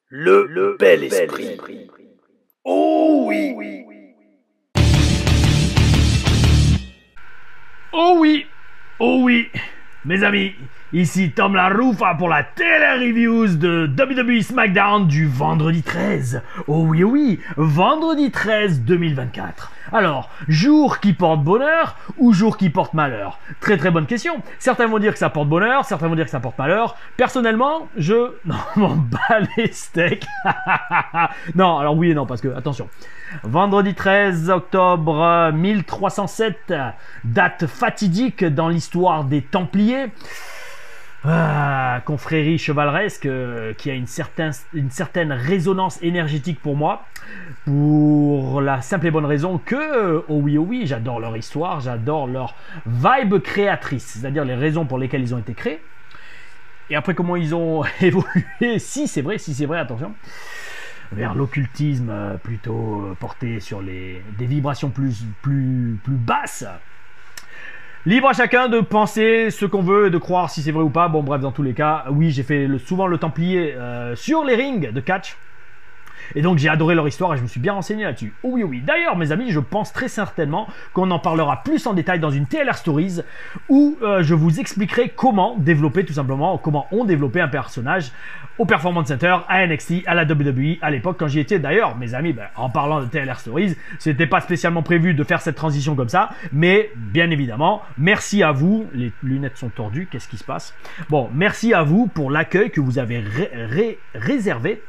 Le bel esprit. Oh oui. Oh oui, oh oui, mes amis, ici Tom La Rufa pour la télé-reviews de WWE SmackDown du vendredi 13. Oh oui, vendredi 13 2024. Alors, jour qui porte bonheur ou jour qui porte malheur? Très bonne question. Certains vont dire que ça porte bonheur, certains vont dire que ça porte malheur. Personnellement, non, m'en bats les steaks. Non, alors oui et non, parce que, attention, vendredi 13 octobre 1307, date fatidique dans l'histoire des Templiers. Confrérie chevaleresque qui a une certaine résonance énergétique pour moi, pour la simple et bonne raison que, oh oui, j'adore leur histoire, j'adore leur vibe créatrice, c'est-à-dire les raisons pour lesquelles ils ont été créés, et après comment ils ont évolué, si c'est vrai, attention, vers l'occultisme plutôt porté sur des vibrations plus basses. Libre à chacun de penser ce qu'on veut et de croire si c'est vrai ou pas. Bon bref, dans tous les cas, oui, j'ai fait souvent le Templier sur les rings de catch. Et donc j'ai adoré leur histoire et je me suis bien renseigné là-dessus. Oh oui. D'ailleurs, mes amis, je pense très certainement qu'on en parlera plus en détail dans une TLR Stories où je vous expliquerai comment développer tout simplement, comment on développait un personnage au Performance Center, à NXT, à la WWE, à l'époque quand j'y étais. D'ailleurs, mes amis, en parlant de TLR Stories, c'était pas spécialement prévu de faire cette transition comme ça, mais bien évidemment, merci à vous. Les lunettes sont tordues, qu'est-ce qui se passe? Bon, merci à vous pour l'accueil que vous avez réservé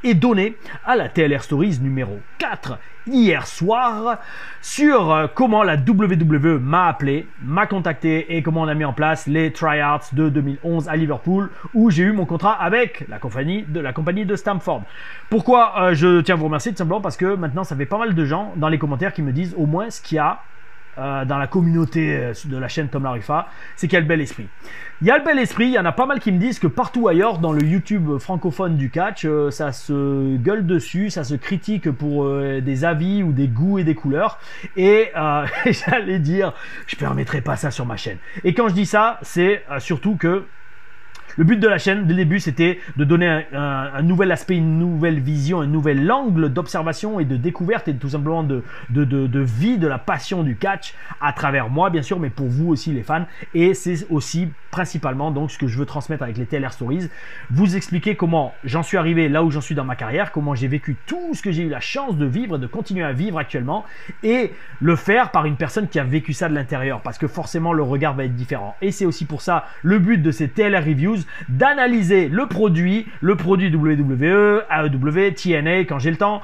et donné à la TLR Stories numéro 4 hier soir sur comment la WWE m'a appelé, m'a contacté et comment on a mis en place les tryouts de 2011 à Liverpool où j'ai eu mon contrat avec la compagnie de Stamford. Pourquoi je tiens à vous remercier? Tout simplement parce que maintenant ça fait pas mal de gens dans les commentaires qui me disent au moins ce qu'il y a dans la communauté de la chaîne Tom La Rufa, c'est qu'il y a le bel esprit. Il y a le bel esprit, il y en a pas mal qui me disent que partout ailleurs, dans le YouTube francophone du catch, ça se gueule dessus, ça se critique pour des avis ou des goûts et des couleurs. Et j'allais dire, je permettrai pas ça sur ma chaîne. Et quand je dis ça, c'est surtout que le but de la chaîne, dès le début, c'était de donner un nouvel aspect, une nouvelle vision, un nouvel angle d'observation et de découverte et tout simplement de vie, de la passion du catch à travers moi, bien sûr, mais pour vous aussi les fans. Et c'est aussi principalement donc ce que je veux transmettre avec les TLR Stories. Vous expliquer comment j'en suis arrivé là où j'en suis dans ma carrière, comment j'ai vécu tout ce que j'ai eu la chance de vivre et de continuer à vivre actuellement et le faire par une personne qui a vécu ça de l'intérieur parce que forcément le regard va être différent. Et c'est aussi pour ça le but de ces TLR Reviews, d'analyser le produit WWE, AEW, TNA quand j'ai le temps,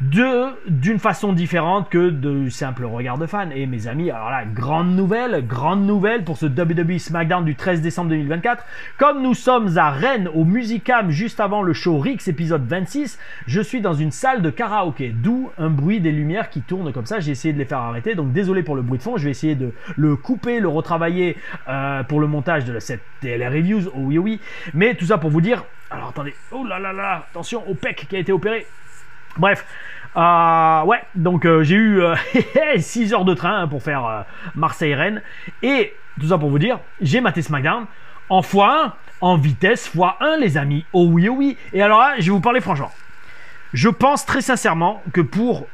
d'une façon différente que de simple regard de fan. Et mes amis, alors là, grande nouvelle pour ce WWE SmackDown du 13 décembre 2024. Comme nous sommes à Rennes au Musicam juste avant le show Rix épisode 26, je suis dans une salle de karaoké, d'où un bruit des lumières qui tournent comme ça. J'ai essayé de les faire arrêter, donc désolé pour le bruit de fond. Je vais essayer de le couper, le retravailler pour le montage de cette TLR Reviews. Oh oui. Mais tout ça pour vous dire, alors attendez, oh là là, attention au pec qui a été opéré. Bref, ouais, donc j'ai eu 6 heures de train pour faire Marseille-Rennes. Et tout ça pour vous dire, j'ai maté SmackDown en x1, en vitesse x1 les amis. Oh oui. Et alors là, je vais vous parler franchement. Je pense très sincèrement que pour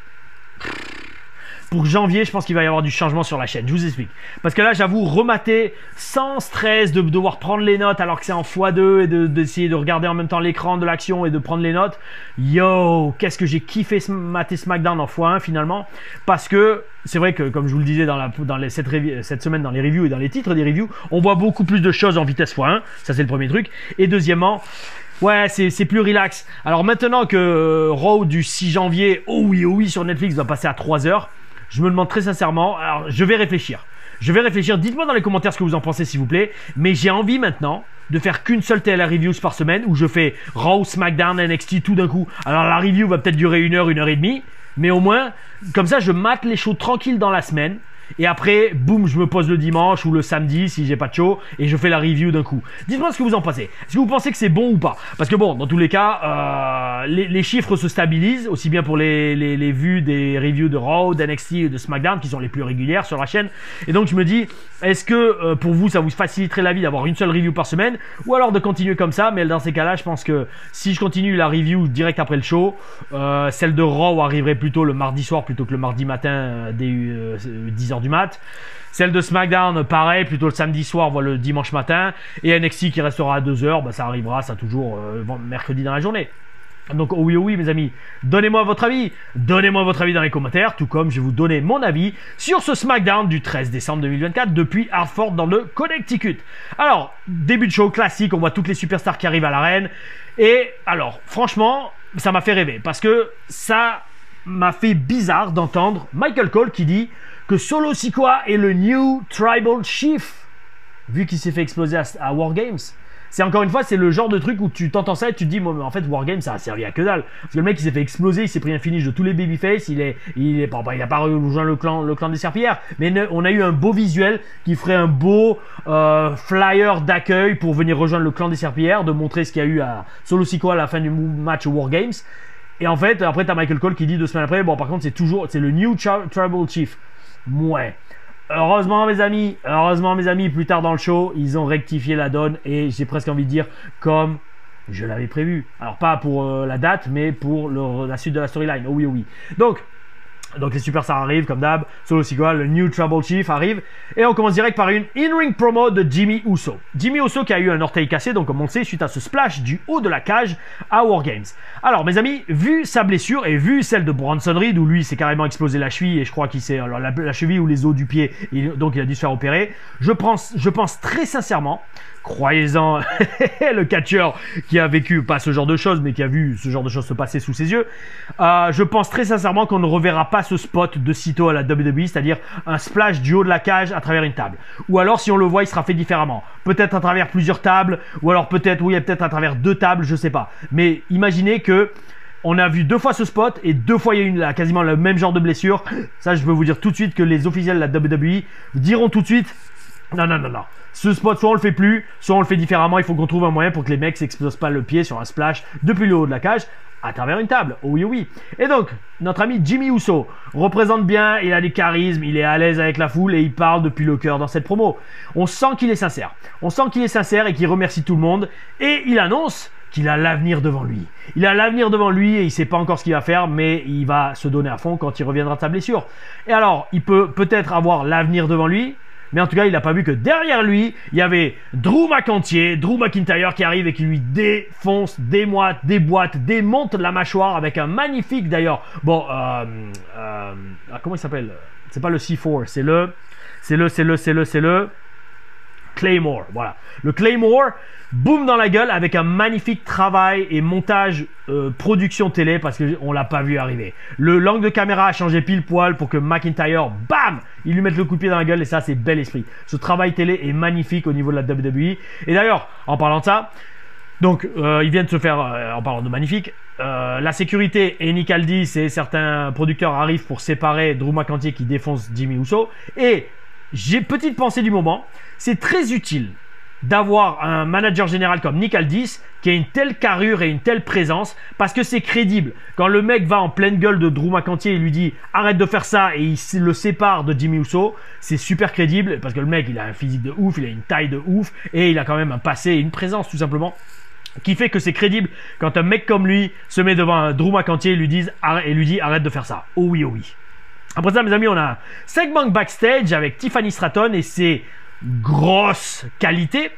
janvier, je pense qu'il va y avoir du changement sur la chaîne. Je vous explique. Parce que là, j'avoue, remater sans stress, de devoir prendre les notes alors que c'est en x2 et d'essayer de regarder en même temps l'écran de l'action et de prendre les notes. Yo, qu'est-ce que j'ai kiffé mater SmackDown en x1 finalement. Parce que c'est vrai que, comme je vous le disais cette semaine dans les reviews et dans les titres des reviews, on voit beaucoup plus de choses en vitesse x1. Ça, c'est le premier truc. Et deuxièmement, ouais, c'est plus relax. Alors maintenant que Raw du 6 janvier, oh oui, sur Netflix va passer à 3 heures. Je me demande très sincèrement, alors je vais réfléchir, dites-moi dans les commentaires ce que vous en pensez s'il vous plaît, mais j'ai envie maintenant de faire qu'une seule TLR Reviews par semaine où je fais Raw, SmackDown, NXT tout d'un coup. Alors la review va peut-être durer 1 heure, 1 heure et demie, mais au moins, comme ça je mate les shows tranquilles dans la semaine. Et après, boum, je me pose le dimanche ou le samedi si j'ai pas de show et je fais la review d'un coup. Dites-moi ce que vous en pensez. Est-ce que vous pensez que c'est bon ou pas? Parce que bon, dans tous les cas, les chiffres se stabilisent, aussi bien pour les vues des reviews de Raw, d'NXT et de SmackDown, qui sont les plus régulières sur la chaîne. Et donc je me dis, est-ce que pour vous, ça vous faciliterait la vie d'avoir une seule review par semaine, ou alors de continuer comme ça? Mais dans ces cas-là, je pense que si je continue la review direct après le show, celle de Raw arriverait plutôt le mardi soir plutôt que le mardi matin dès 10h du mat. Celle de SmackDown, pareil, plutôt le samedi soir, voire le dimanche matin. Et NXT qui restera à 2h, bah ça arrivera, ça toujours mercredi dans la journée. Donc, oh oui, mes amis, donnez-moi votre avis. Donnez-moi votre avis dans les commentaires, tout comme je vais vous donner mon avis sur ce SmackDown du 13 décembre 2024 depuis Hartford dans le Connecticut. Alors, début de show classique, on voit toutes les superstars qui arrivent à l'arène. Et alors, franchement, ça m'a fait rêver parce que ça m'a fait bizarre d'entendre Michael Cole qui dit que Solo Sikoa est le New Tribal Chief, vu qu'il s'est fait exploser à War Games. C'est encore une fois, c'est le genre de truc où tu t'entends ça et tu te dis, bon, mais en fait, War Games, ça a servi à que dalle. Parce que le mec, il s'est fait exploser, il s'est pris un finish de tous les babyface, il a pas rejoint le clan des serpillères, mais on a eu un beau visuel qui ferait un beau flyer d'accueil pour venir rejoindre le clan des serpillères, de montrer ce qu'il y a eu à Solo Sikoa à la fin du match War Games. Et en fait, après, t'as Michael Cole qui dit 2 semaines après, bon, par contre, c'est le New Tribal Chief. Ouais. Heureusement mes amis, plus tard dans le show, ils ont rectifié la donne et j'ai presque envie de dire comme je l'avais prévu. Alors pas pour la date, mais pour la suite de la storyline. Oh oui. Donc les superstars arrivent comme d'hab, Solo Sikoa, le New Tribal Chief arrive et on commence direct par une in-ring promo de Jimmy Uso. Jimmy Uso qui a eu un orteil cassé, donc comme on le sait, suite à ce splash du haut de la cage à War Games. Alors mes amis, vu sa blessure et vu celle de Bronson Reed où lui s'est carrément explosé la cheville et je crois qu'il s'est la cheville ou les os du pied, donc il a dû se faire opérer. Je pense très sincèrement, croyez-en, le catcheur qui a vécu, pas ce genre de choses, mais qui a vu ce genre de choses se passer sous ses yeux, je pense très sincèrement qu'on ne reverra pas ce spot de sitôt à la WWE, c'est-à-dire un splash du haut de la cage à travers une table. Ou alors, si on le voit, il sera fait différemment. Peut-être à travers plusieurs tables, ou alors peut-être à travers 2 tables, je sais pas. Mais imaginez que on a vu 2 fois ce spot et 2 fois il y a eu quasiment le même genre de blessure. Ça, je peux vous dire tout de suite que les officiels de la WWE diront tout de suite non. Ce spot, soit on le fait plus, soit on le fait différemment. Il faut qu'on trouve un moyen pour que les mecs s'explosent pas le pied sur un splash depuis le haut de la cage à travers une table. Oh oui. Et donc, notre ami Jimmy Uso représente bien, il a du charisme, il est à l'aise avec la foule et il parle depuis le cœur dans cette promo. On sent qu'il est sincère. Et qu'il remercie tout le monde. Et il annonce qu'il a l'avenir devant lui. Il a l'avenir devant lui et il sait pas encore ce qu'il va faire, mais il va se donner à fond quand il reviendra de sa blessure. Et alors, il peut peut-être avoir l'avenir devant lui, mais en tout cas, il n'a pas vu que derrière lui, il y avait Drew McIntyre qui arrive et qui lui défonce, démonte la mâchoire avec un magnifique d'ailleurs. Bon, comment il s'appelle? C'est pas le C4, c'est le Claymore. Voilà, le Claymore. Boum dans la gueule avec un magnifique travail et montage production télé parce qu'on l'a pas vu arriver. L'angle de caméra a changé pile poil pour que McIntyre, bam, il lui mette le coup de pied dans la gueule et ça c'est bel esprit. Ce travail télé est magnifique au niveau de la WWE. Et d'ailleurs, en parlant de ça, donc ils viennent de se faire, en parlant de magnifique, la sécurité et Nick Aldis et certains producteurs arrivent pour séparer Drew McIntyre qui défonce Jimmy Uso. Et j'ai petite pensée du moment, c'est très utile d'avoir un manager général comme Nick Aldis qui a une telle carrure et une telle présence parce que c'est crédible. Quand le mec va en pleine gueule de Drew McIntyre et lui dit arrête de faire ça et il le sépare de Jimmy Uso, c'est super crédible parce que le mec il a un physique de ouf, il a une taille de ouf et il a quand même un passé et une présence tout simplement qui fait que c'est crédible quand un mec comme lui se met devant un Drew McIntyre et lui dit arrête de faire ça. Oh oui. Après ça mes amis, on a un segment backstage avec Tiffany Stratton et ses grosse qualité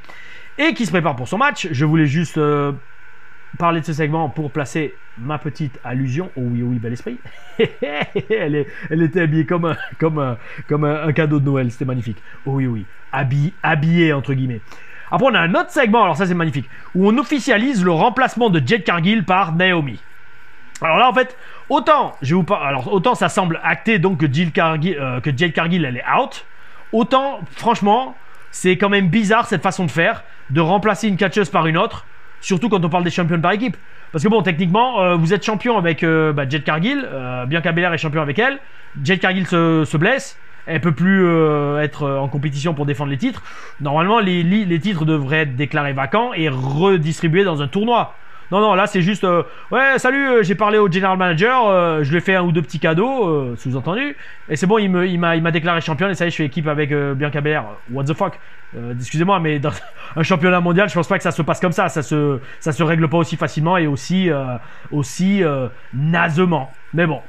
et qui se prépare pour son match. Je voulais juste parler de ce segment pour placer ma petite allusion. Oh oui, bel esprit. elle était habillée comme un cadeau de Noël, c'était magnifique. Oh oui, habillée entre guillemets. Après on a un autre segment, alors ça c'est magnifique, où on officialise le remplacement de Jade Cargill par Naomi. Alors là en fait, autant ça semble acté donc que Jade Cargill elle est out. Autant, franchement, c'est quand même bizarre cette façon de faire, de remplacer une catcheuse par une autre, surtout quand on parle des champions par équipe. Parce que bon, techniquement, vous êtes champion avec Jade Cargill, Bianca Belair est champion avec elle, Jade Cargill se blesse, elle peut plus être en compétition pour défendre les titres. Normalement, les titres devraient être déclarés vacants et redistribués dans un tournoi. Non, non, là c'est juste, ouais, salut, j'ai parlé au general manager, je lui ai fait un ou deux petits cadeaux, sous-entendu, et c'est bon, il m'a déclaré champion, et ça y est, je fais équipe avec Bianca Belair. What the fuck? Excusez-moi, mais dans un championnat mondial, je pense pas que ça se passe comme ça se règle pas aussi facilement et aussi nasement. Mais bon.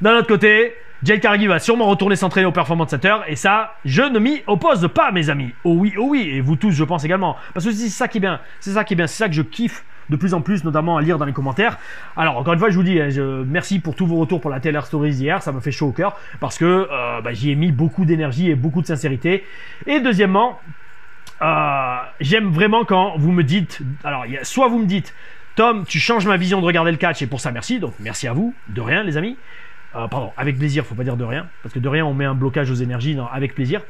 D'un autre côté, Jade Cargill va sûrement retourner s'entraîner au Performance Center et ça, je ne m'y oppose pas, mes amis. Oh oui, et vous tous, je pense également. Parce que c'est ça qui est bien, c'est ça que je kiffe de plus en plus, notamment à lire dans les commentaires. Alors, encore une fois, je vous dis, merci pour tous vos retours pour la Taylor Stories hier, ça me fait chaud au cœur parce que j'y ai mis beaucoup d'énergie et beaucoup de sincérité. Et deuxièmement, j'aime vraiment quand vous me dites, alors, soit vous me dites, Tom, tu changes ma vision de regarder le catch et pour ça, merci. Donc, merci à vous, de rien, les amis. Pardon, avec plaisir, faut pas dire de rien, parce que de rien on met un blocage aux énergies, non, avec plaisir.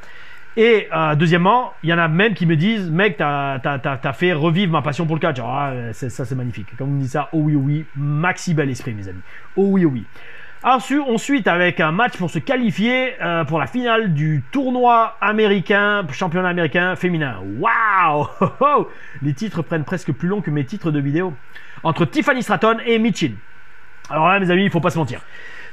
Et deuxièmement, il y en a même qui me disent, mec, t'as fait revivre ma passion pour le catch. Ah, ça c'est magnifique. Quand vous me dites ça, oh oui, maxi bel esprit, mes amis. Oh oui. Ensuite, avec un match pour se qualifier pour la finale du tournoi américain, championnat américain féminin. Waouh! Les titres prennent presque plus long que mes titres de vidéo. Entre Tiffany Stratton et Michin. Alors là, mes amis, il faut pas se mentir.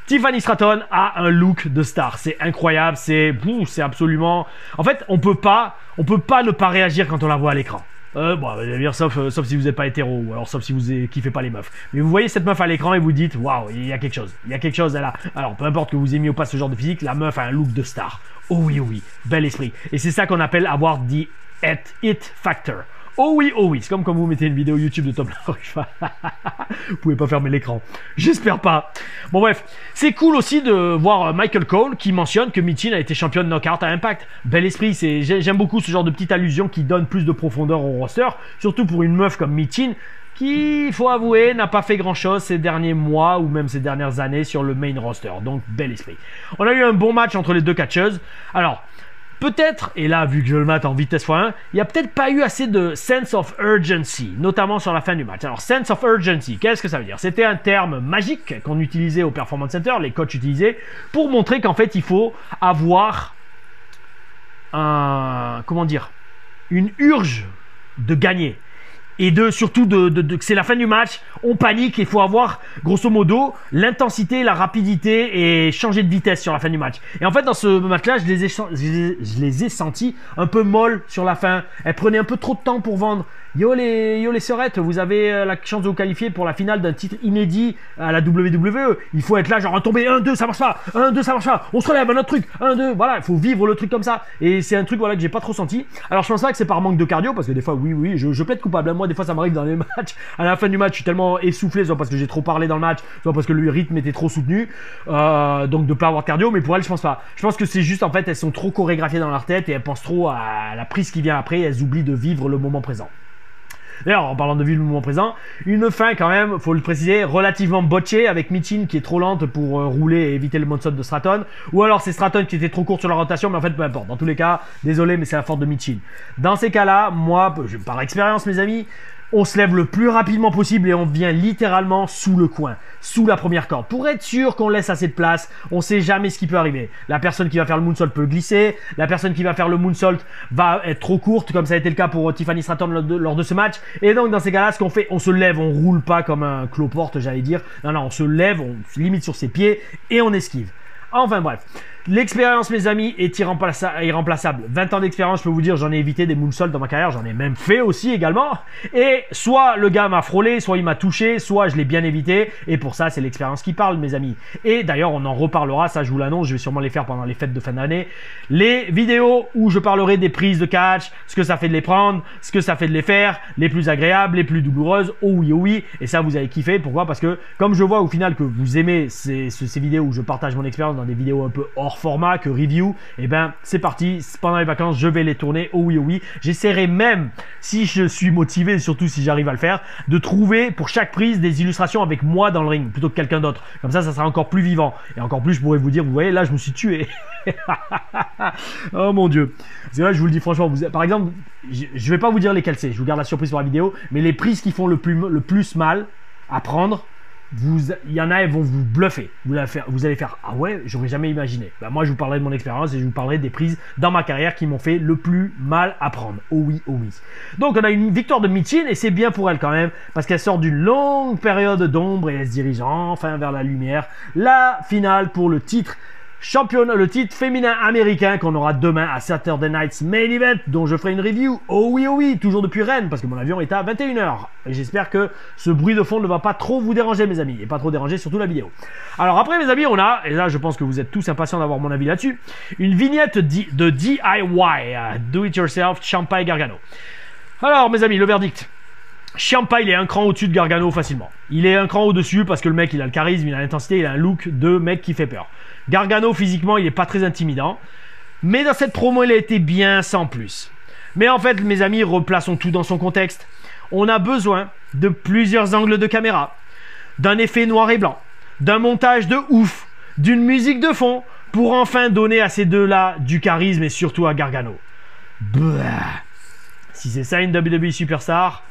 Tiffany Stratton a un look de star, c'est incroyable, c'est absolument... En fait, on peut pas ne pas réagir quand on la voit à l'écran. Bon, sauf si vous n'êtes pas hétéro, ou alors sauf si vous kiffez pas les meufs. Mais vous voyez cette meuf à l'écran et vous dites, waouh, il y a quelque chose, elle a... Alors, peu importe que vous aimiez ou pas ce genre de physique, la meuf a un look de star. Oh oui, bel esprit. Et c'est ça qu'on appelle avoir the it factor. Oh oui, c'est comme quand vous mettez une vidéo YouTube de Tom Laroche. Vous pouvez pas fermer l'écran. J'espère pas. Bon bref, c'est cool aussi de voir Michael Cole qui mentionne que Michin a été championne knockout à Impact. Bel esprit, j'aime beaucoup ce genre de petite allusion qui donne plus de profondeur au roster, surtout pour une meuf comme Michin qui, il faut avouer, n'a pas fait grand chose ces derniers mois ou même ces dernières années sur le main roster. Donc bel esprit. On a eu un bon match entre les deux catcheuses. Alors, peut-être, et là, vu que je le mate en vitesse x1, il n'y a peut-être pas eu assez de sense of urgency, notamment sur la fin du match. Alors, sense of urgency, qu'est-ce que ça veut dire? C'était un terme magique qu'on utilisait au Performance Center, les coachs utilisaient, pour montrer qu'en fait, il faut avoir une urge de gagner. Et surtout que c'est la fin du match, on panique, il faut avoir grosso modo l'intensité, la rapidité et changer de vitesse sur la fin du match. Et en fait dans ce match-là, je les ai sentis un peu molles sur la fin. Elles prenaient un peu trop de temps pour vendre. Yo les sœurettes, vous avez la chance de vous qualifier pour la finale d'un titre inédit à la WWE. Il faut être là, genre tomber 1-2, ça marche pas, 1-2, ça marche pas, on se relève, un autre truc, 1-2, voilà, il faut vivre le truc comme ça. Et c'est un truc voilà que j'ai pas trop senti. Alors je pense pas que c'est par manque de cardio, parce que des fois, oui, je plaide coupable. Moi, des fois, ça m'arrive dans les matchs. À la fin du match, je suis tellement essoufflé, soit parce que j'ai trop parlé dans le match, soit parce que le rythme était trop soutenu. Donc de pas avoir de cardio, mais pour elles, je pense pas. Je pense que c'est juste, en fait, elles sont trop chorégraphiées dans leur tête et elles pensent trop à la prise qui vient après, elles oublient de vivre le moment présent. D'ailleurs, en parlant de vivre le moment présent, une fin quand même, faut le préciser, relativement botchée avec Michin qui est trop lente pour rouler et éviter le moonsault de Stratton, ou alors c'est Stratton qui était trop court sur la rotation, mais en fait peu importe. Dans tous les cas, désolé, mais c'est la faute de Michin. Dans ces cas-là, moi, par expérience mes amis, on se lève le plus rapidement possible et on vient littéralement sous le coin, sous la première corde, pour être sûr qu'on laisse assez de place. On sait jamais ce qui peut arriver. La personne qui va faire le moonsault peut glisser, la personne qui va faire le moonsault va être trop courte, comme ça a été le cas pour Tiffany Stratton lors de ce match. Et donc dans ces cas-là, ce qu'on fait, on se lève, on roule pas comme un cloporte, j'allais dire. Non, on se lève, on se limite sur ses pieds et on esquive. Enfin bref, l'expérience mes amis est irremplaçable. 20 ans d'expérience, je peux vous dire, j'en ai évité des moonsaults dans ma carrière, j'en ai même fait aussi également. Et soit le gars m'a frôlé, soit il m'a touché, soit je l'ai bien évité. Et pour ça, c'est l'expérience qui parle mes amis. Et d'ailleurs, on en reparlera, ça je vous l'annonce, je vais sûrement les faire pendant les fêtes de fin d'année. Les vidéos où je parlerai des prises de catch, ce que ça fait de les prendre, ce que ça fait de les faire, les plus agréables, les plus douloureuses, oh oui. Et ça, vous avez kiffé, pourquoi? Parce que comme je vois au final que vous aimez ces vidéos où je partage mon expérience dans des vidéos un peu hors format que review, et ben c'est parti, pendant les vacances je vais les tourner, oh oui, j'essaierai même, si je suis motivé, surtout si j'arrive à le faire, de trouver pour chaque prise des illustrations avec moi dans le ring, plutôt que quelqu'un d'autre, comme ça sera encore plus vivant, et encore plus je pourrais vous dire, vous voyez là je me suis tué. Oh mon dieu, c'est là je vous le dis franchement, par exemple, je vais pas vous dire lesquelles c'est, je vous garde la surprise pour la vidéo, mais les prises qui font le plus mal à prendre, il y en a, ils vont vous bluffer. Vous allez faire, ah ouais, j'aurais jamais imaginé. Bah, moi, je vous parlerai de mon expérience et je vous parlerai des prises dans ma carrière qui m'ont fait le plus mal à prendre. Oh oui, oh oui. Donc, on a une victoire de Michin et c'est bien pour elle quand même parce qu'elle sort d'une longue période d'ombre et elle se dirige enfin vers la lumière. La finale pour le titre le titre féminin américain qu'on aura demain à Saturday Night's Main Event, dont je ferai une review. Oh oui, toujours depuis Rennes, parce que mon avion est à 21h. Et j'espère que ce bruit de fond ne va pas trop vous déranger, mes amis, et pas trop déranger surtout la vidéo. Alors après, mes amis, on a, et là je pense que vous êtes tous impatients d'avoir mon avis là-dessus, une vignette de DIY, Do It Yourself, Ciampa et Gargano. Alors, mes amis, le verdict. Ciampa, il est un cran au-dessus de Gargano facilement. Il est un cran au-dessus parce que le mec, il a le charisme, il a l'intensité, il a un look de mec qui fait peur. Gargano, physiquement, il est pas très intimidant. Mais dans cette promo, il a été bien sans plus. Mais en fait, mes amis, replaçons tout dans son contexte. On a besoin de plusieurs angles de caméra, d'un effet noir et blanc, d'un montage de ouf, d'une musique de fond, pour enfin donner à ces deux-là du charisme et surtout à Gargano. Blah. Si c'est ça une WWE Superstar...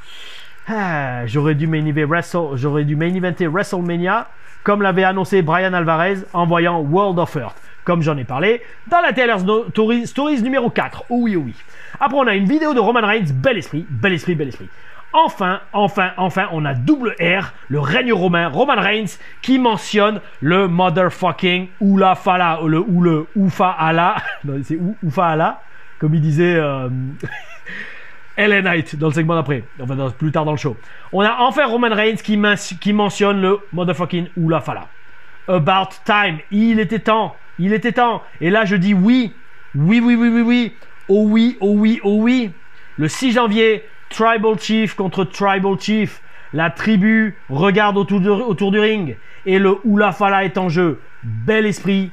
j'aurais dû main eventer WrestleMania comme l'avait annoncé Brian Alvarez en voyant World of Hurt, comme j'en ai parlé dans la TLR Stories numéro 4. Oh oui, oh oui. Après, on a une vidéo de Roman Reigns, bel esprit. Enfin, on a double R, le règne romain, Roman Reigns, qui mentionne le motherfucking Oula Fala, le Oufa Allah, c'est Oufa Allah, comme il disait... LA Knight dans le segment d'après, enfin plus tard dans le show. On a enfin Roman Reigns qui mentionne le motherfucking Oula Fala. About time, il était temps. Et là je dis oui. Oh oui. Le 6 janvier, Tribal Chief contre Tribal Chief. La tribu regarde autour du ring et le Oula Fala est en jeu. Bel esprit.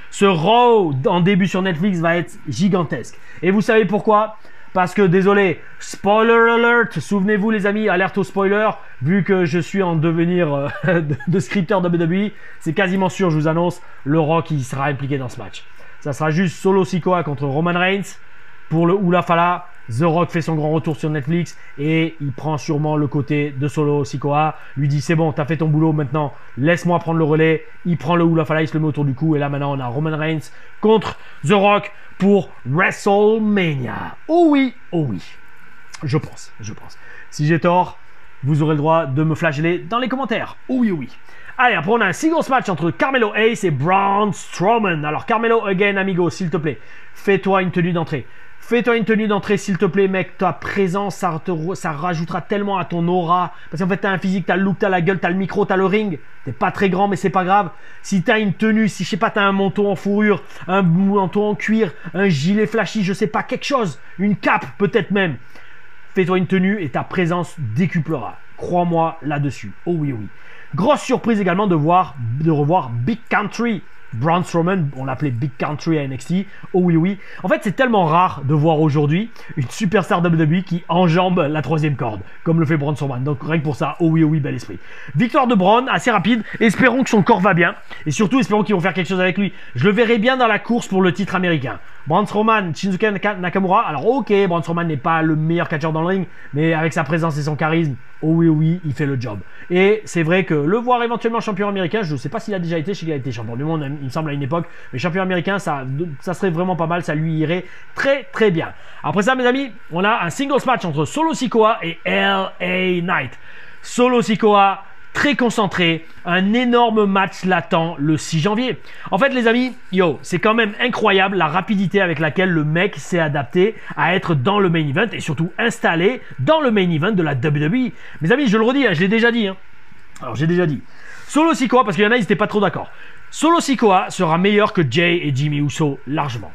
Ce Raw en début sur Netflix va être gigantesque. Et vous savez pourquoi ? Parce que, désolé, spoiler alert, souvenez-vous les amis, alerte au spoiler, vu que je suis en devenir de scripteur WWE, c'est quasiment sûr, je vous annonce, le Rock il sera impliqué dans ce match. Ça sera juste Solo Sikoa contre Roman Reigns pour le Oula Fala. The Rock fait son grand retour sur Netflix et il prend sûrement le côté de Solo Sikoa, lui dit c'est bon, t'as fait ton boulot, maintenant laisse-moi prendre le relais. Il prend le Oula Fala, il se le met autour du cou et là maintenant on a Roman Reigns contre The Rock pour WrestleMania. Oh oui, je pense. Si j'ai tort, vous aurez le droit de me flageller dans les commentaires. Oh oui. Allez, après on a un singles match entre Carmelo Hayes et Braun Strowman. Alors Carmelo, again amigo, s'il te plaît, fais-toi une tenue d'entrée. S'il te plaît, mec. Ta présence, ça rajoutera tellement à ton aura. Parce qu'en fait, t'as un physique, t'as le look, t'as la gueule, t'as le micro, t'as le ring. T'es pas très grand, mais c'est pas grave. Si t'as une tenue, si je sais pas, t'as un manteau en fourrure, un manteau en cuir, un gilet flashy, je sais pas, quelque chose. Une cape, peut-être même. Fais-toi une tenue et ta présence décuplera. Crois-moi là-dessus. Oh oui. Grosse surprise également de revoir Big Country. Braun Strowman, on l'appelait Big Country à NXT. Oh oui. En fait, c'est tellement rare de voir aujourd'hui une superstar WWE qui enjambe la troisième corde, comme le fait Braun Strowman. Donc rien que pour ça, oh oui, bel esprit. Victoire de Braun, assez rapide. Espérons que son corps va bien. Et surtout, espérons qu'ils vont faire quelque chose avec lui. Je le verrai bien dans la course pour le titre américain. Braun Strowman, Shinsuke Nakamura. Alors ok, Braun Strowman n'est pas le meilleur catcheur dans le ring, mais avec sa présence et son charisme, oh oui, il fait le job. Et c'est vrai que le voir éventuellement champion américain, je ne sais pas s'il a déjà été, je sais qu'il a été champion du monde, il me semble à une époque, mais champion américain, ça serait vraiment pas mal, ça lui irait très bien. Après ça, mes amis, on a un singles match entre Solo Sikoa et LA Knight. Solo Sikoa, très concentré, un énorme match l'attend le 6 janvier. En fait les amis, c'est quand même incroyable la rapidité avec laquelle le mec s'est adapté à être dans le main event et surtout installé dans le main event de la WWE. Mes amis, je le redis, je l'ai déjà dit. Alors j'ai déjà dit. Solo Sikoa, parce qu'il y en a, ils n'étaient pas trop d'accord. Solo Sikoa sera meilleur que Jay et Jimmy Uso largement.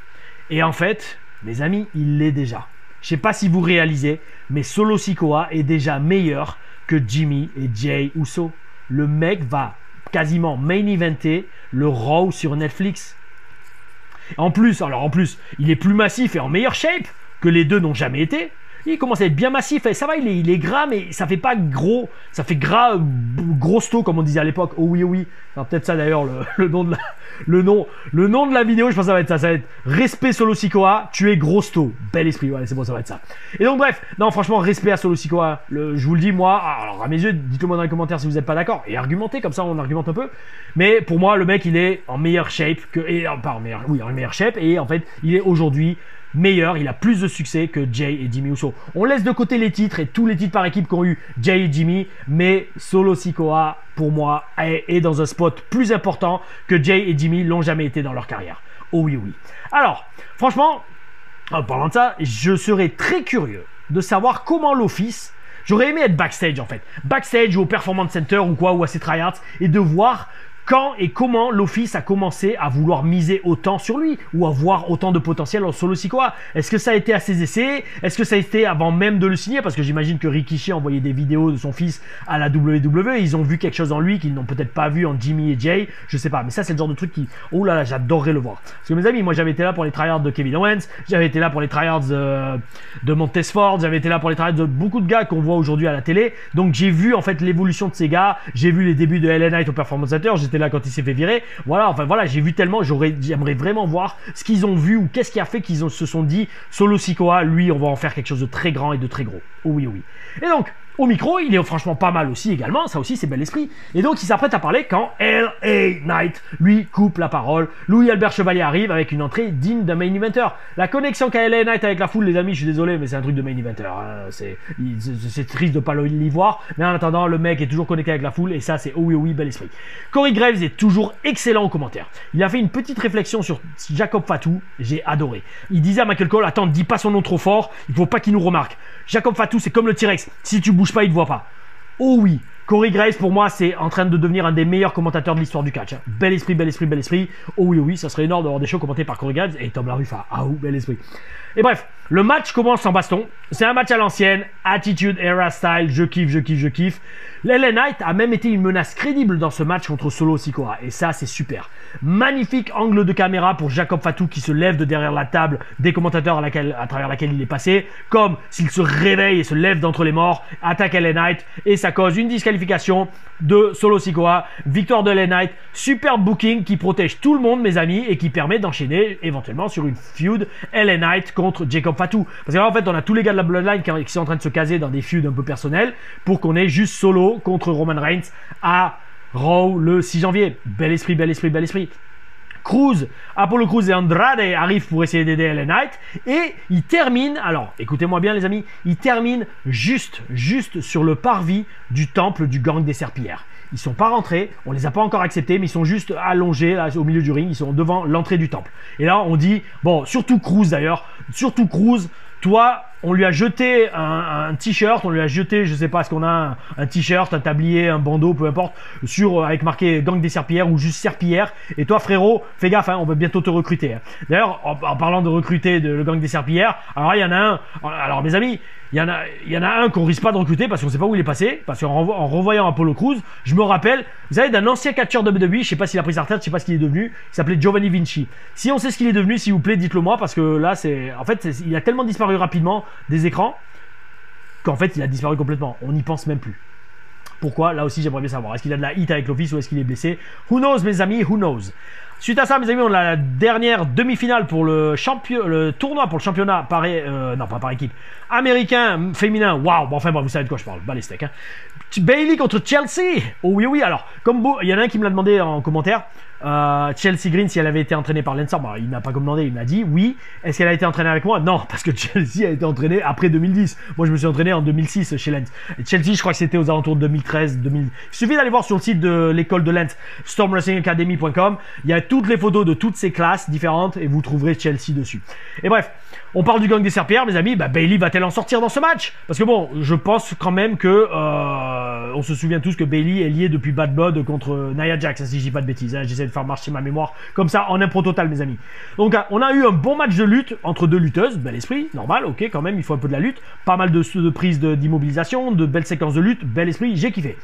Et en fait, mes amis, il l'est déjà. Je ne sais pas si vous réalisez, mais Solo Sikoa est déjà meilleur que Jimmy et Jay Uso. Le mec va quasiment main eventer le Raw sur Netflix. En plus, il est plus massif et en meilleure shape que les deux n'ont jamais été. il commence à être bien massif. Et ça va, il est gras, mais ça fait pas gros. Ça fait gras, grosso comme on disait à l'époque. Oh oui, oh oui. Peut-être ça d'ailleurs, le nom de la vidéo, je pense que ça va être ça. Ça va être respect Solo Sikoa, tu es grosso. Bel esprit, ouais, c'est bon, ça va être ça. Et donc, bref, non, franchement, respect à Solo Sikoa. Je vous le dis, moi, alors à mes yeux, dites-le moi dans les commentaires si vous n'êtes pas d'accord. Et argumentez, comme ça, on argumente un peu. Mais pour moi, le mec, il est en meilleure shape en meilleure shape. Et en fait, il est aujourd'hui meilleur, il a plus de succès que Jay et Jimmy Uso. On laisse de côté les titres et tous les titres par équipe qu'ont eu Jay et Jimmy, mais Solo Sikoa, pour moi, est dans un spot plus important que Jay et Jimmy l'ont jamais été dans leur carrière. Oh oui, oui. Alors, franchement, en parlant de ça, je serais très curieux de savoir comment l'Office, j'aurais aimé être backstage en fait, backstage ou au Performance Center ou quoi, ou à ces tryouts, et de voir quand et comment l'Office a commencé à vouloir miser autant sur lui ou à voir autant de potentiel en Solo Sikoa. Est-ce que ça a été à ses essais? Est-ce que ça a été avant même de le signer? Parce que j'imagine que Rikishi a envoyé des vidéos de son fils à la WWE. Ils ont vu quelque chose en lui qu'ils n'ont peut-être pas vu en Jimmy et Jay. Je sais pas. Mais ça, c'est le genre de truc qui... Oh là là, j'adorerais le voir. Parce que mes amis, moi, j'avais été là pour les tryouts de Kevin Owens. J'avais été là pour les tryouts de Montesford. J'avais été là pour les tryouts de beaucoup de gars qu'on voit aujourd'hui à la télé. Donc, j'ai vu en fait l'évolution de ces gars. J'ai vu les débuts de LA Knight au Performance Center. J'étais là quand il s'est fait virer. Voilà, enfin voilà, j'ai vu tellement, j'aimerais vraiment voir ce qu'ils ont vu ou qu'est-ce qui a fait qu'ils se sont dit Solo Sikoa, lui, on va en faire quelque chose de très grand et de très gros. Oh oui, oh oui. Et donc, au micro, il est franchement pas mal aussi également, ça aussi c'est bel esprit. Et donc il s'apprête à parler quand LA Knight lui coupe la parole. Louis-Albert Chevalier arrive avec une entrée digne d'un main eventer. La connexion qu'a LA Knight avec la foule, les amis, je suis désolé, mais c'est un truc de main eventer. Hein. C'est triste de pas l'y voir, mais en attendant, le mec est toujours connecté avec la foule et ça c'est oh oui, oh oui, bel esprit. Corey Graves est toujours excellent aux commentaires. Il a fait une petite réflexion sur Jacob Fatu, j'ai adoré. Il disait à Michael Cole, attends, dis pas son nom trop fort, il faut pas qu'il nous remarque. Jacob Fatu, c'est comme le T-Rex, si tu bouges pas, il te voit pas. Oh oui, Corey Graves, pour moi, c'est en train de devenir un des meilleurs commentateurs de l'histoire du catch. Hein. Bel esprit, bel esprit, bel esprit. Oh oui, oh oui, ça serait énorme d'avoir des shows commentés par Corey Graves et Tom Larufa. Ah oui, bel esprit. Et bref, le match commence en baston. C'est un match à l'ancienne, Attitude Era style, je kiffe, je kiffe, je kiffe. LA Knight a même été une menace crédible dans ce match contre Solo Sikoa. Et ça, c'est super. Magnifique angle de caméra pour Jacob Fatu qui se lève de derrière la table des commentateurs à travers laquelle il est passé. Comme s'il se réveille et se lève d'entre les morts, attaque LA Knight et ça cause une disqualification de Solo Sikoa. Victoire de LA Knight. Super booking qui protège tout le monde, mes amis, et qui permet d'enchaîner éventuellement sur une feud LA Knight contre Jacob Fatu. Parce que là, en fait, on a tous les gars de la Bloodline qui sont en train de se caser dans des feuds un peu personnels pour qu'on ait juste Solo contre Roman Reigns à Raw le 6 janvier. Bel esprit, bel esprit, bel esprit. Apollo Crews et Andrade arrivent pour essayer d'aider LA Knight et ils terminent, alors écoutez-moi bien les amis, ils terminent juste sur le parvis du temple du gang des Serpillères. Ils sont pas rentrés, on les a pas encore acceptés, mais ils sont juste allongés là, au milieu du ring, ils sont devant l'entrée du temple. Et là on dit, bon, surtout Crews d'ailleurs, surtout Crews, toi, on lui a jeté un t-shirt, on lui a jeté, je sais pas, est-ce qu'on a un t-shirt, un tablier, un bandeau, peu importe, avec marqué Gang des Serpillères ou juste Serpillères. Et toi, frérot, fais gaffe, hein, on va bientôt te recruter. Hein. D'ailleurs, en parlant de recruter le Gang des Serpillères, alors il y en a un, alors mes amis, il y en a un qu'on risque pas de recruter parce qu'on sait pas où il est passé, parce qu'en revoyant Apollo Crews, je me rappelle, vous savez, d'un ancien catcheur de WWE, je sais pas s'il a pris sa retraite, je sais pas ce qu'il est devenu, il s'appelait Giovanni Vinci. Si on sait ce qu'il est devenu, s'il vous plaît, dites-le moi, parce que là, il a tellement disparu rapidement des écrans qu'en fait il a disparu complètement, on n'y pense même plus. Pourquoi? Là aussi j'aimerais bien savoir, est-ce qu'il a de la hit avec l'Office ou est-ce qu'il est blessé? Who knows mes amis, who knows. Suite à ça mes amis, on a la dernière demi-finale pour le tournoi pour le championnat non pas par équipe américain féminin. Waouh, bon enfin bon, vous savez de quoi je parle, bas les steaks hein. Bayley contre Chelsea. Oh oui oui, alors comme il y en a un qui me l'a demandé en commentaire, Chelsea Green, si elle avait été entraînée par Lance Archer, il m'a pas demandé, il m'a dit oui. Est-ce qu'elle a été entraînée avec moi? Non, parce que Chelsea a été entraînée après 2010. Moi je me suis entraîné en 2006 chez Lance. Et Chelsea, je crois que c'était aux alentours de 2013 2000. Il suffit d'aller voir sur le site de l'école de Lance, stormwrestlingacademy.com. Il y a toutes les photos de toutes ces classes différentes et vous trouverez Chelsea dessus. Et bref, on parle du gang des Serpillères, mes amis. Bayley va-t-elle en sortir dans ce match? Parce que bon, je pense quand même que on se souvient tous que Bayley est lié depuis Bad Blood contre Nia Jax, si je dis pas de bêtises. Hein. J'essaie de faire marcher ma mémoire comme ça en impro total, mes amis. Donc on a eu un bon match de lutte entre deux lutteuses, bel esprit, normal, ok, quand même, il faut un peu de la lutte, pas mal de prises d'immobilisation, de belles séquences de lutte, bel esprit, j'ai kiffé.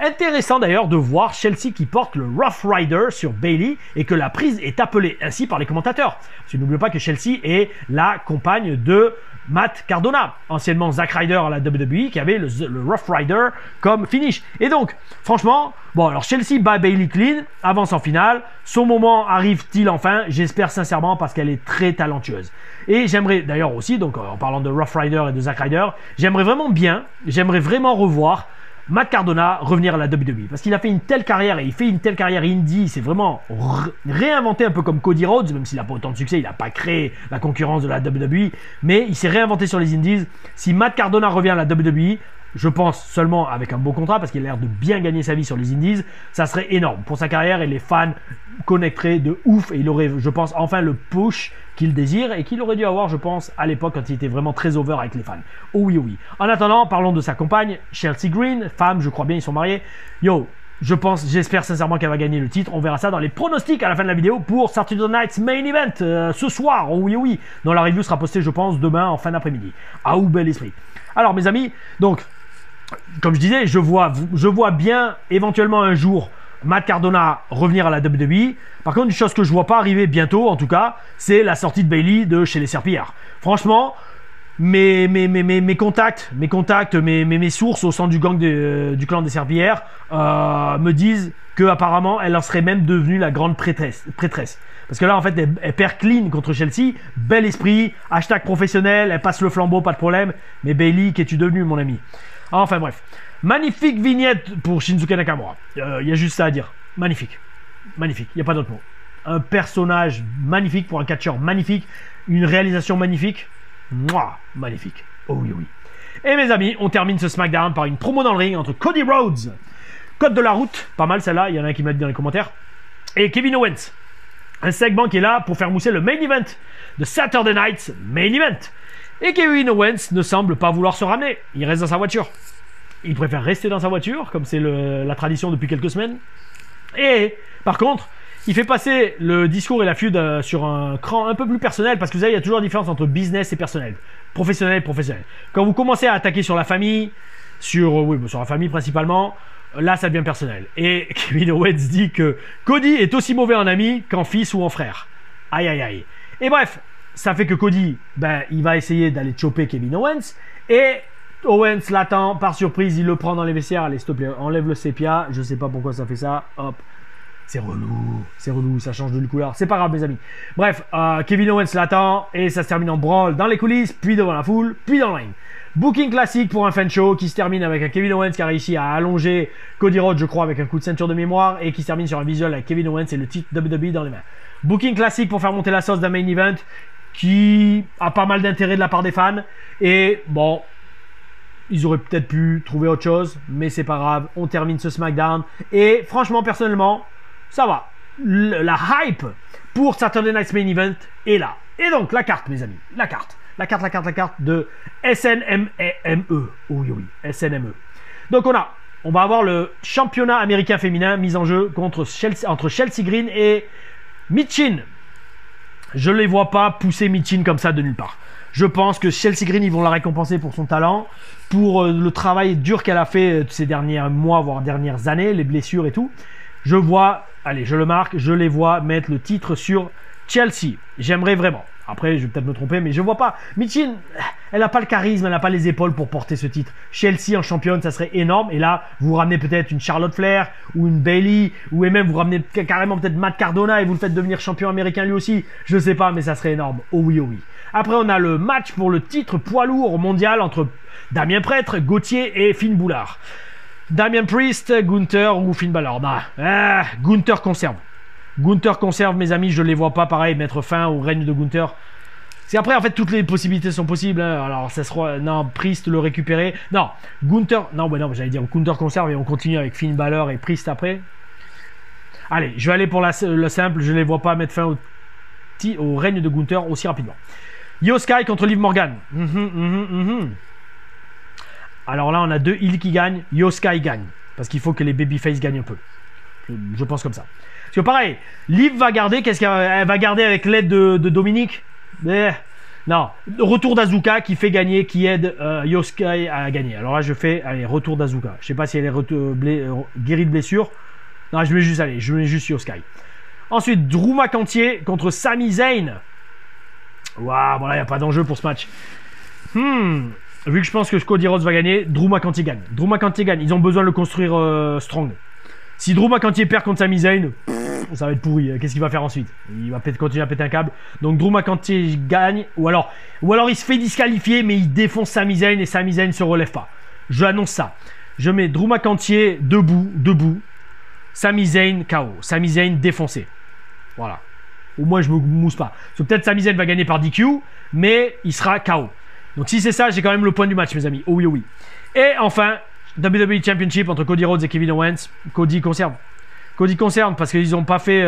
Intéressant d'ailleurs de voir Chelsea qui porte le Rough Rider sur Bayley et que la prise est appelée ainsi par les commentateurs. Parce que n'oubliez pas que Chelsea est la compagne de Matt Cardona, anciennement Zack Ryder à la WWE, qui avait le Rough Rider comme finish. Et donc, franchement, bon, alors Chelsea bat Bayley clean, avance en finale. Son moment arrive-t-il enfin? J'espère sincèrement parce qu'elle est très talentueuse. Et j'aimerais d'ailleurs aussi, donc en parlant de Rough Rider et de Zack Ryder, j'aimerais vraiment revoir Matt Cardona revenir à la WWE parce qu'il a fait une telle carrière et il fait une telle carrière indie, il s'est vraiment réinventé un peu comme Cody Rhodes, même s'il n'a pas autant de succès, il n'a pas créé la concurrence de la WWE, mais il s'est réinventé sur les indies. Si Matt Cardona revient à la WWE, je pense seulement avec un beau contrat parce qu'il a l'air de bien gagner sa vie sur les indies, ça serait énorme pour sa carrière et les fans connecteraient de ouf et il aurait, je pense, enfin le push qu'il désire et qu'il aurait dû avoir, je pense, à l'époque quand il était vraiment très over avec les fans. Oh oui, oh oui. En attendant, parlons de sa compagne, Chelsea Green, femme, je crois bien, ils sont mariés. Yo, j'espère sincèrement qu'elle va gagner le titre. On verra ça dans les pronostics à la fin de la vidéo pour Saturday Night's Main Event ce soir. Oh oui, oh oui. Dont la review sera postée, je pense, demain en fin d'après-midi. Ah ou bel esprit. Alors, mes amis, donc, comme je disais, je vois bien éventuellement un jour Matt Cardona revenir à la WWE. Par contre, une chose que je vois pas arriver bientôt, en tout cas, c'est la sortie de Bayley de chez les Serpillères. Franchement, mes contacts, mes sources au sein du gang du clan des Serpillères me disent que apparemment elle en serait même devenue la grande prêtresse. Parce que là, en fait, elle perd clean contre Chelsea. Bel esprit, hashtag professionnel, elle passe le flambeau, pas de problème. Mais Bayley, qu'es-tu devenu, mon ami? Enfin bref, magnifique vignette pour Shinsuke Nakamura. Il y a juste ça à dire. Magnifique. Magnifique. Il n'y a pas d'autre mot. Un personnage magnifique pour un catcheur magnifique. Une réalisation magnifique. Mouah, magnifique. Oh oui, oui. Et mes amis, on termine ce SmackDown par une promo dans le ring entre Cody Rhodes, code de la route, pas mal celle-là, il y en a un qui m'a dit dans les commentaires, et Kevin Owens. Un segment qui est là pour faire mousser le main event de Saturday Night's Main Event. Et Kevin Owens ne semble pas vouloir se ramener. Il reste dans sa voiture. Il préfère rester dans sa voiture, comme c'est la tradition depuis quelques semaines. Et par contre, il fait passer le discours et la feud sur un cran un peu plus personnel, parce que vous savez, il y a toujours une différence entre business et personnel. Professionnel et professionnel. Quand vous commencez à attaquer sur la famille, sur la famille principalement, là ça devient personnel. Et Kevin Owens dit que Cody est aussi mauvais en ami qu'en fils ou en frère. Aïe aïe aïe. Et bref, ça fait que Cody, il va essayer d'aller choper Kevin Owens. Et Owens l'attend, par surprise, il le prend dans les vestiaires. Allez, s'il te plaît, enlève le sépia. Je sais pas pourquoi ça fait ça. Hop. C'est relou, ça change de couleur. C'est pas grave, mes amis. Bref, Kevin Owens l'attend et ça se termine en brawl dans les coulisses, puis devant la foule, puis dans le ring. Booking classique pour un fan show qui se termine avec un Kevin Owens qui a réussi à allonger Cody Rhodes, je crois, avec un coup de ceinture de mémoire et qui se termine sur un visuel avec Kevin Owens et le titre WWE dans les mains. Booking classique pour faire monter la sauce d'un main event qui a pas mal d'intérêt de la part des fans. Et bon, ils auraient peut-être pu trouver autre chose, mais c'est pas grave. On termine ce SmackDown et franchement, personnellement, ça va. La hype pour Saturday Night's Main Event est là. Et donc, la carte, mes amis. La carte de SNME. Oui, oui, SNME. Donc, on va avoir le championnat américain féminin mis en jeu entre Chelsea Green et Michin. Je ne les vois pas pousser Michin comme ça de nulle part. Je pense que Chelsea Green, ils vont la récompenser pour son talent, pour le travail dur qu'elle a fait ces derniers mois, voire dernières années, les blessures et tout. Je vois, allez, je le marque, je les vois mettre le titre sur Chelsea. J'aimerais vraiment. Après, je vais peut-être me tromper, mais je vois pas. Michin, elle n'a pas le charisme, elle n'a pas les épaules pour porter ce titre. Chelsea en championne, ça serait énorme. Et là, vous ramenez peut-être une Charlotte Flair ou une Bayley, ou même vous ramenez carrément peut-être Matt Cardona et vous le faites devenir champion américain lui aussi. Je sais pas, mais ça serait énorme. Oh oui, oh oui. Après, on a le match pour le titre poids lourd mondial entre Damien Prêtre, Gauthier et Finn Boulard. Damien Priest, Gunther ou Finn Balor. Gunther conserve. Gunther conserve, mes amis, je ne les vois pas pareil mettre fin au règne de Gunther. C'est après, en fait, toutes les possibilités sont possibles. Hein. Alors, ça sera. Non, Priest le récupérer. Non, Gunther. Non, j'allais dire Gunther conserve et on continue avec Finn Balor et Priest après. Allez, je vais aller pour le simple. Je ne les vois pas mettre fin au règne de Gunther aussi rapidement. Io Sky contre Liv Morgan. Alors là, on a deux heels qui gagnent. Io Sky gagne. Parce qu'il faut que les babyface gagnent un peu. Je pense comme ça. Parce que pareil, Liv va garder. Qu'est-ce qu'elle va garder avec l'aide de Dominique? Non. Retour d'Azuka qui fait gagner, qui aide Io Sky à gagner. Alors là, je fais, allez, retour d'Azuka. Je sais pas si elle est guérie de blessure. Non, je mets juste Io Sky. Ensuite, Drew McIntyre contre Sami Zayn. Waouh, voilà, il n'y a pas d'enjeu pour ce match. Vu que je pense que Cody Rhodes va gagner, Drew McIntyre gagne. Drew McIntyre gagne. Ils ont besoin de le construire strong. Si Drew McIntyre perd contre Sami Zayn, ça va être pourri. Qu'est-ce qu'il va faire ensuite? Il va continuer à péter un câble. Donc Drew McIntyre gagne. Ou alors il se fait disqualifier, mais il défonce Sami Zayn et Sami Zayn ne se relève pas. Je annonce ça. Je mets Drew McIntyre debout. Sami Zayn KO. Sami Zayn défoncé. Voilà. Au moins je me mousse pas. Peut-être Sami Zayn va gagner par DQ, mais il sera KO. Donc si c'est ça, j'ai quand même le point du match, mes amis. Oh oui, oh oui. Et enfin, WWE Championship entre Cody Rhodes et Kevin Owens. Cody conserve. Cody conserve parce qu'ils n'ont pas fait,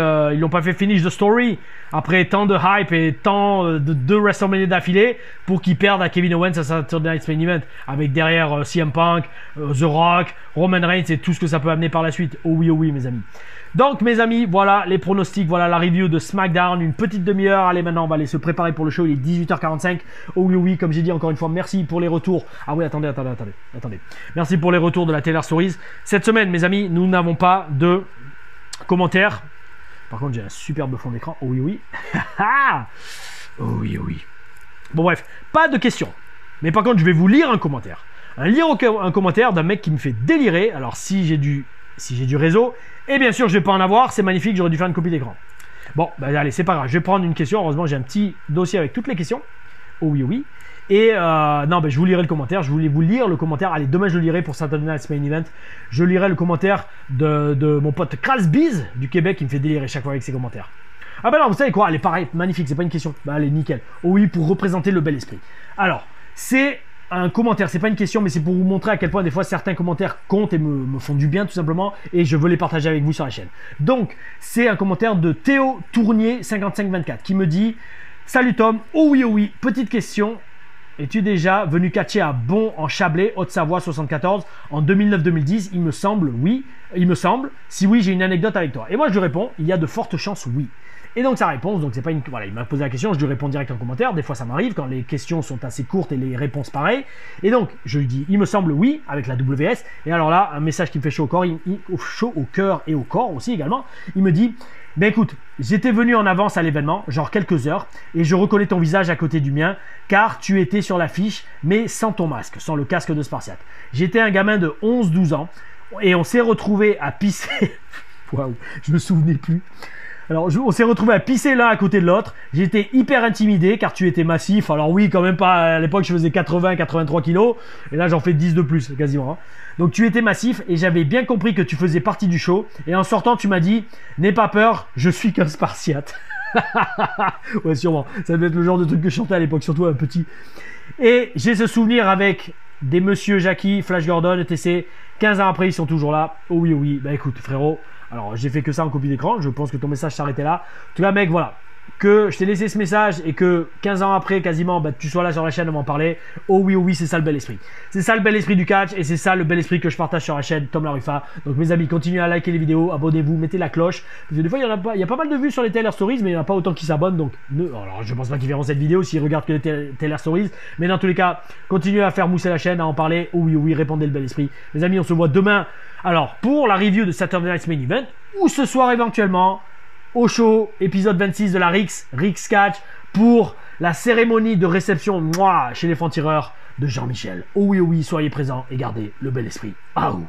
finish the story après tant de hype et tant de WrestleMania d'affilée pour qu'ils perdent à Kevin Owens à Saturday Night's Main Event avec derrière CM Punk, The Rock, Roman Reigns et tout ce que ça peut amener par la suite. Oh oui, mes amis. Donc mes amis, voilà les pronostics, voilà la review de SmackDown, une petite demi-heure. Allez, maintenant on va aller se préparer pour le show, il est 18h45. Oh oui, comme j'ai dit encore une fois, merci pour les retours. Ah oui, attendez. Merci pour les retours de la Taylor Stories. Cette semaine, mes amis, nous n'avons pas de commentaires. Par contre, j'ai un superbe fond d'écran. Oh oui. Oh oui. Bon bref, pas de questions. Mais par contre, je vais vous lire un commentaire. Un commentaire d'un mec qui me fait délirer. Alors si j'ai du réseau, et bien sûr je vais pas en avoir, c'est magnifique, j'aurais dû faire une copie d'écran. Bon, allez, c'est pas grave, je vais prendre une question. Heureusement, j'ai un petit dossier avec toutes les questions. Oh oui. Et je vous lirai le commentaire. Je voulais vous lire le commentaire. Allez, demain je le lirai pour Saturday Night's Main Event. Je lirai le commentaire de mon pote Krasbiz du Québec qui me fait délirer chaque fois avec ses commentaires. Ah ben non, vous savez quoi, elle est pareil, magnifique, c'est pas une question. Allez, nickel. Oh oui, pour représenter le bel esprit. Alors, c'est un commentaire, c'est pas une question, mais c'est pour vous montrer à quel point des fois certains commentaires comptent et me font du bien tout simplement, et je veux les partager avec vous sur la chaîne. Donc, c'est un commentaire de Théo Tournier 5524 qui me dit: salut Tom, oh oui, petite question. Es-tu déjà venu catcher à Bon en Chablais, Haute-Savoie 74 en 2009-2010? Il me semble, oui. Il me semble. Si oui, j'ai une anecdote avec toi. Et moi, je lui réponds, il y a de fortes chances, oui. Et donc sa réponse, donc c'est pas une, voilà, il m'a posé la question, je lui réponds direct en commentaire. Des fois, ça m'arrive quand les questions sont assez courtes et les réponses pareilles. Et donc, je lui dis, il me semble, oui, avec la WS. Et alors là, un message qui me fait chaud au corps, chaud au cœur et au corps aussi également. Il me dit: ben écoute, j'étais venu en avance à l'événement, genre quelques heures, et je reconnais ton visage à côté du mien, car tu étais sur l'affiche, mais sans ton masque, sans le casque de Spartiate. J'étais un gamin de 11-12 ans, et on s'est retrouvé à pisser... Waouh, je me souvenais plus. Alors, on s'est retrouvé à pisser l'un à côté de l'autre. J'étais hyper intimidé, car tu étais massif. Alors oui, quand même pas, à l'époque, je faisais 80-83 kilos, et là, j'en fais 10 de plus, quasiment. Hein. Donc tu étais massif et j'avais bien compris que tu faisais partie du show. Et en sortant, tu m'as dit: n'aie pas peur, je suis qu'un Spartiate. Ouais, sûrement. Ça devait être le genre de truc que je chantais à l'époque, surtout un petit. Et j'ai ce souvenir avec des Monsieur Jackie, Flash Gordon, etc. 15 ans après, ils sont toujours là. Oh oui. Bah écoute, frérot. Alors, j'ai fait que ça en copie d'écran. Je pense que ton message s'arrêtait là. En tout cas, mec, voilà. Que je t'ai laissé ce message et que 15 ans après, quasiment, bah, tu sois là sur la chaîne à m'en parler. Oh oui, c'est ça le bel esprit. C'est ça le bel esprit du catch et c'est ça le bel esprit que je partage sur la chaîne Tom Larufa. Donc mes amis, continuez à liker les vidéos, abonnez-vous, mettez la cloche. Parce que des fois, il y a pas mal de vues sur les Taylor Stories, mais il n'y en a pas autant qui s'abonnent. Donc, alors je pense pas qu'ils verront cette vidéo s'ils regardent que les Taylor Stories. Mais dans tous les cas, continuez à faire mousser la chaîne, à en parler. Oh oui, répandez le bel esprit. Les amis, on se voit demain. Alors, pour la review de Saturday Night's Main Event, ou ce soir éventuellement, au show, épisode 26 de la Rix Catch, pour la cérémonie de réception chez les francs-tireurs de Jean-Michel. Oh oui, soyez présents et gardez le bel esprit. Ah ouh.